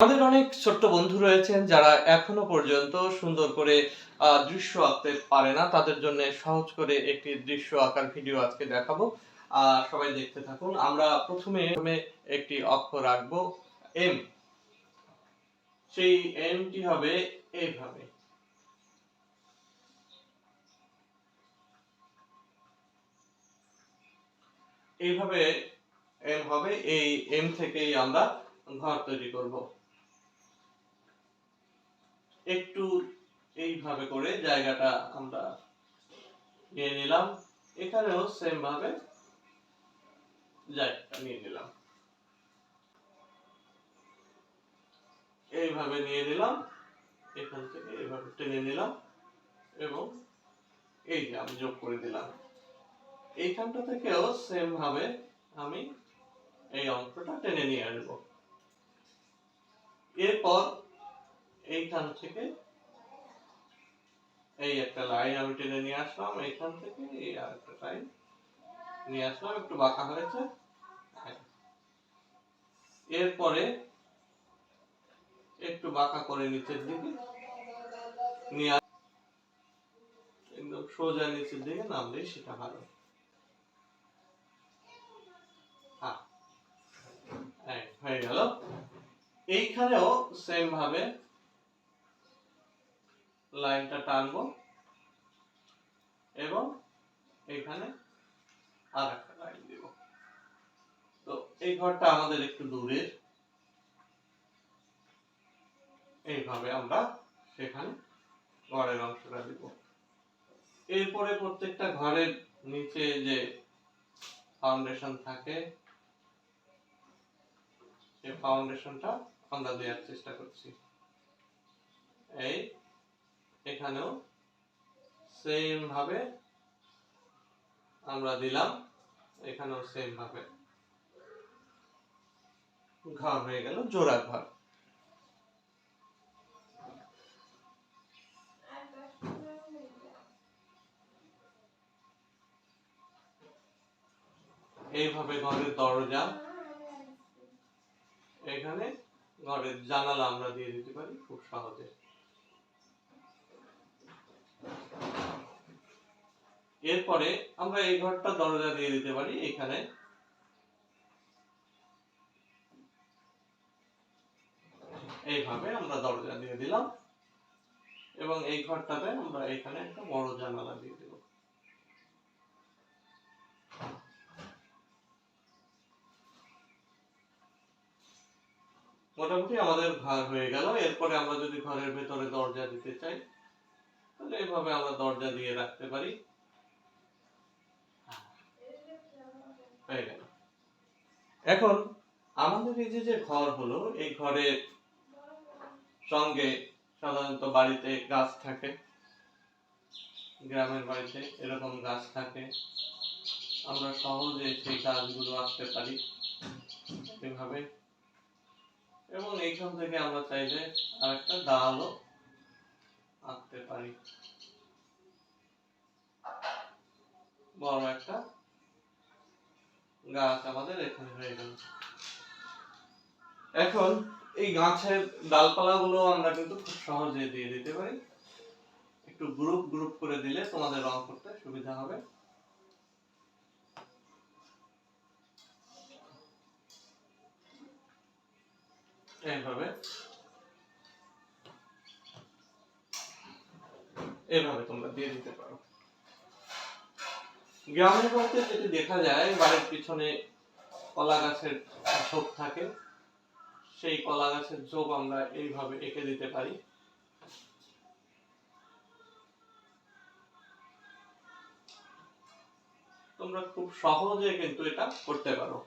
আমাদের অনেক ছোট্ট বন্ধু রয়েছেন যারা এখনো পর্যন্ত সুন্দর করে দৃশ্য আঁকতে পারে না। তাদের জন্য সহজ করে একটি দৃশ্য আঁকার ভিডিও আজকে দেখাবো। সবাই দেখতে থাকুন। আমরা প্রথমে একটি অক্ষর আঁকবো এম। সেই এমটি হবে এইভাবে। এইভাবে এম হবে। এই এম থেকেই আমরা ঘর তৈরি করব। একটু এইভাবে করে জায়গাটা আমরা নিয়ে নিলাম। এখানেও সেম ভাবে জায়গাটা নিয়ে নিলাম। এইভাবে নিয়ে নিলাম, এখান থেকে এইভাবে টেনে নিলাম এবং এই যে আমি যোগ করে দিলাম। এইখানটা থেকেও সেম ভাবে আমি এই অংশটা টেনে নিয়ে আসবো। এরপর এইখান থেকে এই একটা লাইন আমি টেনে নিয়ে আসলাম, এইখান থেকে এই আরেকটা লাইন নিয়ে আসলাম, একটু বাঁকা হয়েছে। এরপরে একটু বাঁকা করে নিচের দিকে নিয়ে একদম সোজা নিচের দিকে নামলে সেটা ভালো। হয়ে গেল। এইখানেও সেম ভাবে লাইনটা টানবো এবং এখানে আর একটা লাইন দিব। তো এই ঘরটা আমাদের একটু দূরের, এইভাবে আমরা সেখানে ঘরের অংশটা দিব। এরপরে প্রত্যেকটা ঘরের নিচে যে ফাউন্ডেশন থাকে এই ফাউন্ডেশনটা আমরা দেওয়ার চেষ্টা করছি। এই এখানেও সেম ভাবে আমরা দিলাম, এখানেও সেম ভাবে ঘর হয়ে গেল, জোড়া ঘর। এইভাবে ঘরের দরজা, এখানে ঘরের জানালা আমরা দিয়ে দিতে পারি খুব সহজে। এরপরে আমরা এই ঘরটা দরজা দিয়ে দিতে পারি এখানে। এইভাবে আমরা দরজা দিয়ে দিলাম এবং এই ঘরটাতে আমরা এখানে একটা বড় জানালা দিয়ে দেব। মোটামুটি আমাদের ঘর হয়ে গেল। এরপরে আমরা যদি ঘরের ভেতরে দরজা দিতে চাই তাহলে এইভাবে আমরা দরজা দিয়ে রাখতে পারি। হয়ে গেল। এখন আমাদের এই যে ঘর হলো, এই ঘরের সঙ্গে সাধারণত বাড়িতে গাছ থাকে, গ্রামের বাড়িতে এরকম গাছ থাকে। আমরা সহজে সেই গাছগুলো আঁকতে পারি এভাবে। এবং এইখান থেকে আমরা চাইলে আরেকটা ডালও আঁকতে পারি, বড় একটা গাছ আমাদের এখানে হয়ে গেল। এখন এই গাছের ডালপালাগুলো আমরা কিন্তু খুব সহজে দিয়ে দিতে পারি। একটু গ্রুপ গ্রুপ করে দিলে তোমাদের রং করতে সুবিধা হবে। এইভাবে তোমরা দিয়ে দিতে পারো। গ্রামের বাড়িতে যেটি দেখা যায়, বাড়ির পিছনে কলা গাছের ঝোপ থাকে, সেই কলা গাছের ঝোপ আমরা এইভাবে এঁকে দিতে পারি। তোমরা খুব সহজে কিন্তু এটা করতে পারো।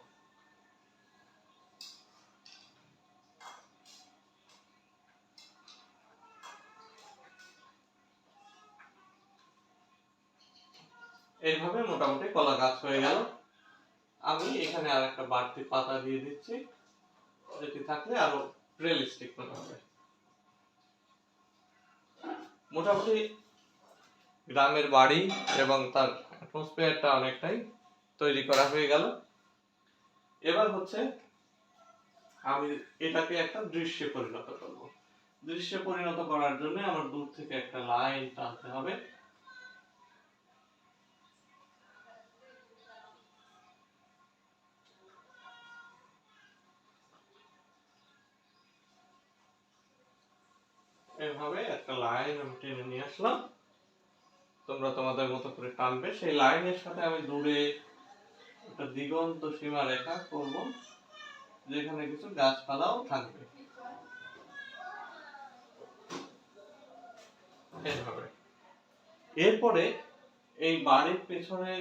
এইভাবে মোটামুটি কলা গাছ হয়ে গেল। আমি এখানে আর একটা বাড়তি পাতা দিয়ে দিচ্ছি, যেটি থাকলে আরো রিয়েলিস্টিক মনে হবে। মোটামুটি গ্রামের বাড়ি এবং তার অ্যাটমসফিয়ারটা অনেকটাই তৈরি করা হয়ে গেল। এবার হচ্ছে আমি এটাকে একটা দৃশ্যে পরিণত করব। দৃশ্যে পরিণত করার জন্য আমার দূর থেকে একটা লাইন টানতে হবে। এভাবে একটা লাইন আমি টেনে নিয়ে আসলাম। তোমরা তোমাদের মতো করে টানবে। সেই লাইনের সাথে আমি দূরে একটা দিগন্ত সীমা রেখা করব, যেখানে কিছু গাছপালাও থাকবে। এভাবে। এরপরে এই বাড়ির পেছনে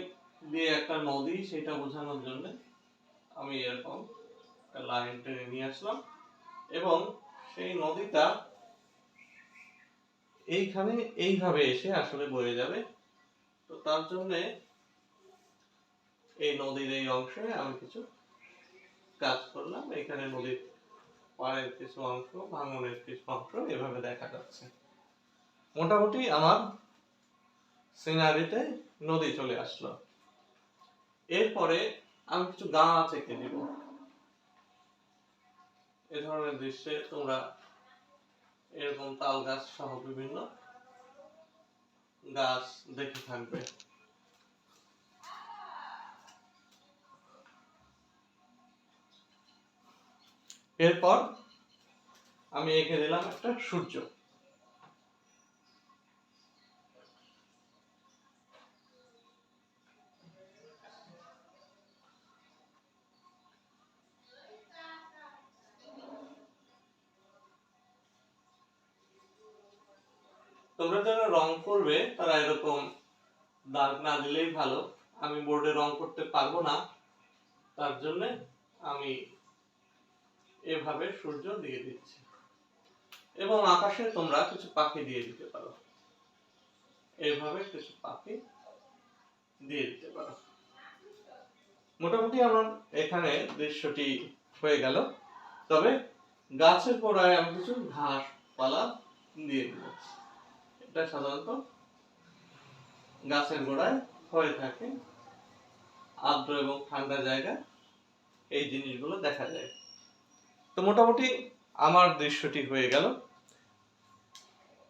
দিয়ে একটা নদী, সেটা বোঝানোর জন্য আমি এরকম একটা লাইন টেনে নিয়ে আসলাম এবং সেই নদীটা এইখানে এইভাবে এসে আসলে বয়ে যাবে। তো তার জন্য এই নদীর এই অংশে আমি কিছু কাজ করলাম। এখানে নদীর পাড়ের কিছু অংশ, ভাঙনের কিছু অংশ এভাবে দেখা যাচ্ছে। মোটামুটি আমার সিনারিতে নদী চলে আসলো। এরপরে আমি কিছু গাছ এঁকে দিব। এ ধরনের দৃশ্যে তোমরা এরকম তাল গাছ সহ বিভিন্ন গাছ দেখে থাকবে। এরপর আমি এঁকে দিলাম একটা সূর্য। তোমরা যারা রং করবে তারা এরকম দাগ না দিলেই ভালো। আমি বোর্ডে রং করতে পারবো না, তার জন্য আমি এভাবে সূর্য দিয়ে দিচ্ছি। এবং আকাশে তোমরা কিছু পাখি দিয়ে দিতে পারো, এইভাবে কিছু পাখি দিয়ে দিতে পারো। মোটামুটি আমার এখানে দৃশ্যটি হয়ে গেল। তবে গাছের গোড়ায় আমি কিছু ঘাস পালা দিয়ে দেব। এটা সাধারণত গাছের গোড়ায় হয়ে থাকে, আর্দ্র এবং ঠান্ডা জায়গা এই জিনিসগুলো দেখা যায়। তো মোটামুটি আমার দৃশ্যটি হয়ে গেল।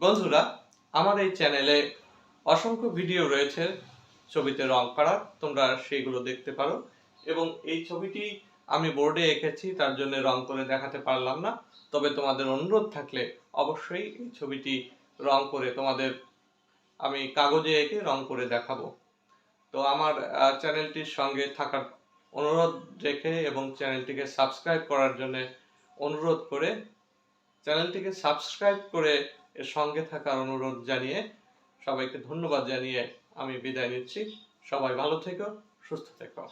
বন্ধুরা, আমার এই চ্যানেলে অসংখ্য ভিডিও রয়েছে ছবিতে রং করার, তোমরা সেগুলো দেখতে পারো। এবং এই ছবিটি আমি বোর্ডে এঁকেছি, তার জন্য রং করে দেখাতে পারলাম না। তবে তোমাদের অনুরোধ থাকলে অবশ্যই এই ছবিটি রং করে তোমাদের আমি কাগজে এঁকে রং করে দেখাবো। তো আমার চ্যানেলটির সঙ্গে থাকার অনুরোধ রেখে এবং চ্যানেলটিকে সাবস্ক্রাইব করার জন্য অনুরোধ করে, চ্যানেলটিকে সাবস্ক্রাইব করে এর সঙ্গে থাকার অনুরোধ জানিয়ে সবাইকে ধন্যবাদ জানিয়ে আমি বিদায় নিচ্ছি। সবাই ভালো থেকো, সুস্থ থেকো।